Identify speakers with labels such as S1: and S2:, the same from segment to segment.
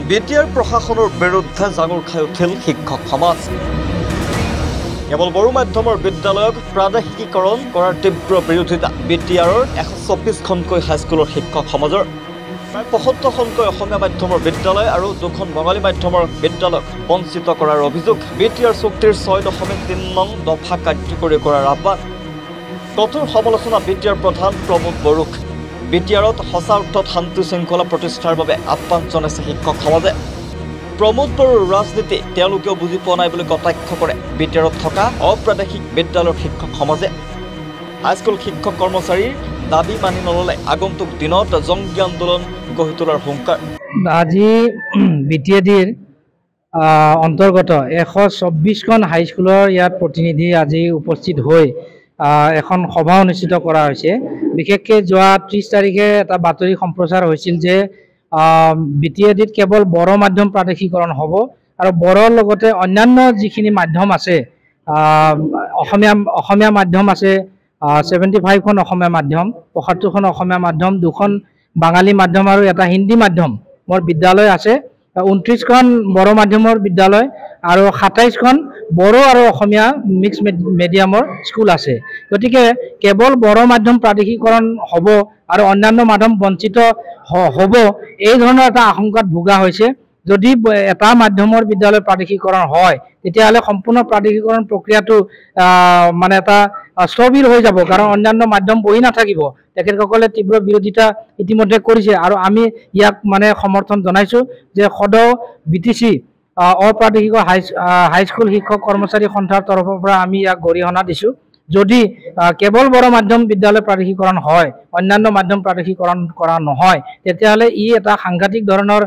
S1: BTR প্ৰশাসনৰ বিৰুদ্ধে জাঙুৰ খাই উঠিল শিক্ষক সমাজ। কেৱল বড়ো মাধ্যমৰ বিদ্যালয়ক প্ৰাদেশিকীকৰণ কৰাৰ তীব্ৰ বিৰোধিতা বিটিআৰৰ 124খনকৈ হাইস্কুলৰ শিক্ষক সমাজৰ। প্ৰায় 75খনকৈ অসমীয়া মাধ্যমৰ বিদ্যালয় আৰু 2খন বঙালী মাধ্যমৰ বিদ্যালয়ক বঞ্চিত কৰাৰ অভিযোগ। বিটিআৰ চুক্তিৰ 6.3 নং দফা কাৰ্যকৰী কৰাৰ আহ্বান। কঠোৰ সমালোচনা বিটিআৰ প্ৰধান প্ৰমোদ বড়োক। বিটিআৰত সঁচা অৰ্থত শান্তি শৃংখলা প্ৰতিষ্ঠাৰ বাবে আহ্বান জনাইছে শিক্ষক সমাজে। প্ৰমোদ বড়োৰ ৰাজনীতি তেওঁলোকেও বুজি পোৱা নাই বুলি কটাক্ষ কৰে বিটিআৰত থকা অপ্ৰাদেশিক বিদ্যালয়ৰ শিক্ষক সমাজে। হাইস্কুল শিক্ষক কৰ্মচাৰীৰ দাবী মানি নললে আগন্তুক দিনত জংগী আন্দোলন গঢ়ি তোলাৰ হুংকাৰ।
S2: আজি বিটিএডিৰ অন্তৰ্গত 124খন হাইস্কুলৰ ইয়াত প্ৰতিনিধি আজি উপস্থিত হৈ এখন সভা অনুষ্ঠিত কৰা হৈছে। বিশেষকৈ যোৱা 30 তাৰিখে এটা বাতৰি সম্প্ৰচাৰ হৈছিল যে বিটিএডিত কেৱল বড়ো মাধ্যম প্ৰাদেশিকৰণ হ'ব আৰু বড়োৰ লগতে অন্যান্য যিখিনি মাধ্যম আছে, অসমীয়া মাধ্যম আছে 75খন অসমীয়া মাধ্যম, 75খন অসমীয়া মাধ্যম, 2খন বাঙালী মাধ্যম আৰু এটা হিন্দী মাধ্যমৰ বিদ্যালয় আছে, 29খন বড়ো মাধ্যমৰ বিদ্যালয় আৰু 27খন বড়ো আৰু অসমীয়া মিক্স মিডিয়ামৰ স্কুল আছে। গতিকে কেৱল বড়ো মাধ্যম প্ৰাদেশিকৰণ হ'ব আৰু অন্যান্য মাধ্যম বঞ্চিত হ'ব, এই ধৰণৰ এটা আশংকাত ভোগা হৈছে। যদি এটা মাধ্যমৰ বিদ্যালয় প্ৰাদেশিকৰণ হয় তেতিয়াহ'লে সম্পূৰ্ণ প্ৰাদেশিকৰণ প্ৰক্ৰিয়াটো মানে এটা স্থবিৰ হৈ যাব, কাৰণ অন্যান্য মাধ্যম বহি নাথাকিব। তেখেতসকলে তীব্ৰ বিৰোধিতা ইতিমধ্যে কৰিছে আৰু আমি ইয়াক মানে সমৰ্থন জনাইছোঁ যে সদৌ বিটিচি অপ্ৰাদেশিক হাইস্কুল শিক্ষক কৰ্মচাৰী সন্থাৰ তৰফৰ পৰা আমি ইয়াক গৰিহণা দিছোঁ। যদি কেৱল বড়ো মাধ্যম বিদ্যালয় প্ৰাদেশিকৰণ হয়, অন্যান্য মাধ্যম প্ৰাদেশিকৰণ কৰা নহয়, তেতিয়াহ'লে ই এটা সাংঘাতিক ধৰণৰ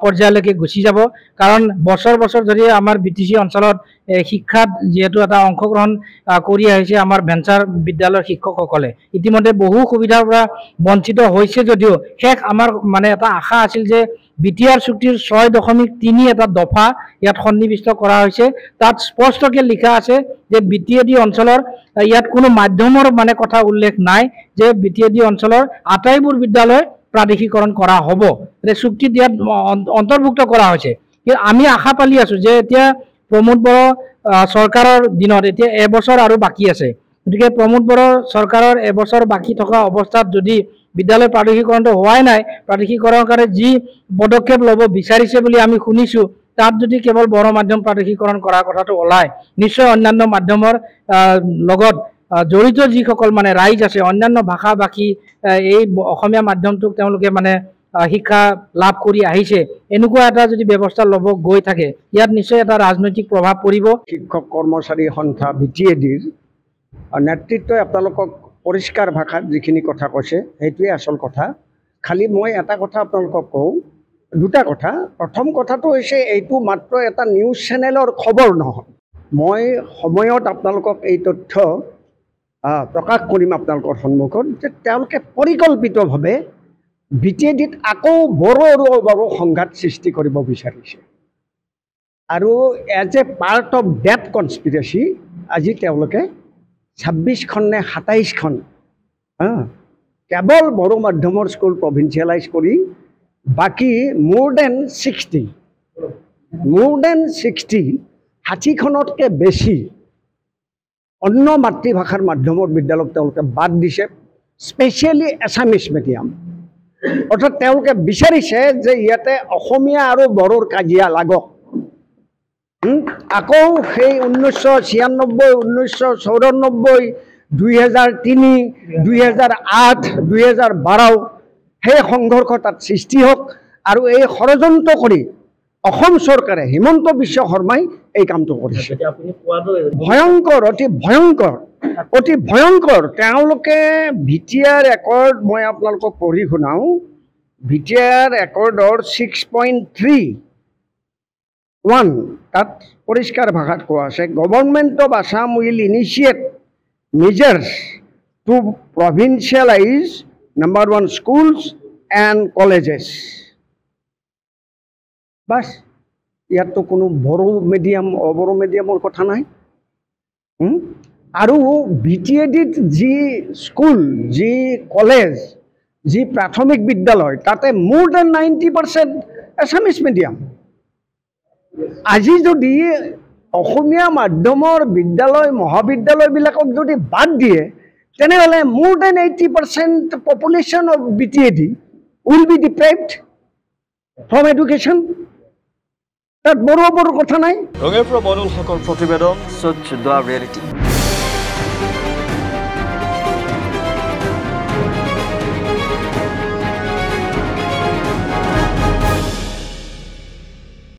S2: পৰ্যায়লৈকে গুচি যাব। কাৰণ বছৰ বছৰ ধৰি আমাৰ বিটিচি অঞ্চলত শিক্ষাত যিহেতু এটা অংশগ্ৰহণ কৰি আহিছে আমাৰ ভেঞ্চাৰ বিদ্যালয়ৰ শিক্ষকসকলে, ইতিমধ্যে বহু সুবিধাৰ পৰা বঞ্চিত হৈছে যদিও আমাৰ মানে এটা আশা আছিল যে বিটিআৰ চুক্তিৰ 6.3 এটা দফা ইয়াত সন্নিৱিষ্ট কৰা হৈছে। তাত স্পষ্টকৈ লিখা আছে যে বিটিএডি অঞ্চলৰ ইয়াত কোনো মাধ্যমৰ মানে কথা উল্লেখ নাই যে বিটিএডি অঞ্চলৰ আটাইবোৰ বিদ্যালয় প্ৰাদেশিকৰণ কৰা হ'ব, চুক্তিত ইয়াত অন্তৰ্ভুক্ত কৰা হৈছে। কিন্তু আমি আশা পালি আছোঁ যে এতিয়া প্ৰমোদ বড়ো চৰকাৰৰ দিনত এতিয়া এবছৰ আৰু বাকী আছে। গতিকে প্ৰমোদ বড়ো চৰকাৰৰ এবছৰ বাকী থকা অৱস্থাত যদি বিদ্যালয় প্ৰাদেশিকৰণটো হোৱাই নাই, প্ৰাদেশিকৰণৰ কাৰণে যি পদক্ষেপ ল'ব বিচাৰিছে বুলি আমি শুনিছোঁ, তাত যদি কেৱল বড়ো মাধ্যম প্ৰাদেশিকৰণ কৰাৰ কথাটো ওলায়, নিশ্চয় অন্যান্য মাধ্যমৰ লগত জড়িত যিসকল মানে ৰাইজ আছে, অন্যান্য ভাষা ভাষী এই অসমীয়া মাধ্যমটোক তেওঁলোকে মানে শিক্ষা লাভ কৰি আহিছে, এনেকুৱা এটা যদি ব্যৱস্থা ল'ব গৈ থাকে, ইয়াত নিশ্চয় এটা ৰাজনৈতিক প্ৰভাৱ পৰিব।
S3: শিক্ষক কৰ্মচাৰী সন্থা বিটিএডিৰ নেতৃত্বই আপোনালোকক পৰিষ্কাৰ ভাষাত যিখিনি কথা কৈছে সেইটোৱে আচল কথা। খালি মই এটা কথা আপোনালোকক কওঁ, দুটা কথা। প্ৰথম কথাটো হৈছে এইটো মাত্ৰ এটা নিউজ চেনেলৰ খবৰ নহয়। মই সময়ত আপোনালোকক এই তথ্য প্ৰকাশ কৰিম আপোনালোকৰ সন্মুখত যে তেওঁলোকে পৰিকল্পিতভাৱে বিটিএডিত আকৌ বড়ো সংঘাত সৃষ্টি কৰিব বিচাৰিছে আৰু as a part of that conspiracy আজি তেওঁলোকে 26খন নে 27খন কেৱল বড়ো মাধ্যমৰ স্কুল প্ৰভিন্সিয়েলাইজ কৰি বাকী মোৰ দেন 60খনতকৈ বেছি অন্য মাতৃভাষাৰ মাধ্যমৰ বিদ্যালয়ক তেওঁলোকে বাদ দিছে, স্পেচিয়েলি এছামিছ মিডিয়াম। অৰ্থাৎ তেওঁলোকে বিচাৰিছে যে ইয়াতে অসমীয়া আৰু বড়োৰ কাজিয়া লাগক। আকৌ সেই 1996, 1994, 2003, 2008, 2012 সেই সংঘৰ্ষ তাত সৃষ্টি হওক আৰু এই ষড়যন্ত্ৰ কৰি অসম চৰকাৰে হিমন্ত বিশ্ব শৰ্মাই এই কামটো কৰিছে। ভয়ংকৰ, অতি ভয়ংকৰ। তেওঁলোকে বিটিআৰ একৰ্ড, মই আপোনালোকক পঢ়ি শুনাওঁ, বিটিআৰ একৰ্ডৰ 6.3(1) তাত পৰিষ্কাৰ ভাষাত কোৱা আছে, government of Assam will initiate measures to provincialise number 1 schools and colleges. বাস ইয়াতো কোনো বড়ো মিডিয়াম অবড়ো মিডিয়ামৰ কথা নাই। আৰু বিটিএডিত যি স্কুল, যি কলেজ যি প্ৰাথমিক বিদ্যালয় তাতে মোৰ দেন 90% এছামিছ মিডিয়াম। আজি যদি অসমীয়া মাধ্যমৰ বিদ্যালয় মহাবিদ্যালয়বিলাকক যদি বাদ দিয়ে তেনেহ'লে মোৰ then 80% population of BTAD will be deprived from education. তাত বড়ো কথা নাই।
S1: ৰঙিয়াৰ পৰা মইনুল হকৰ প্ৰতিবেদন, স্বচ্ছ দ্য ৰিয়েলিটি।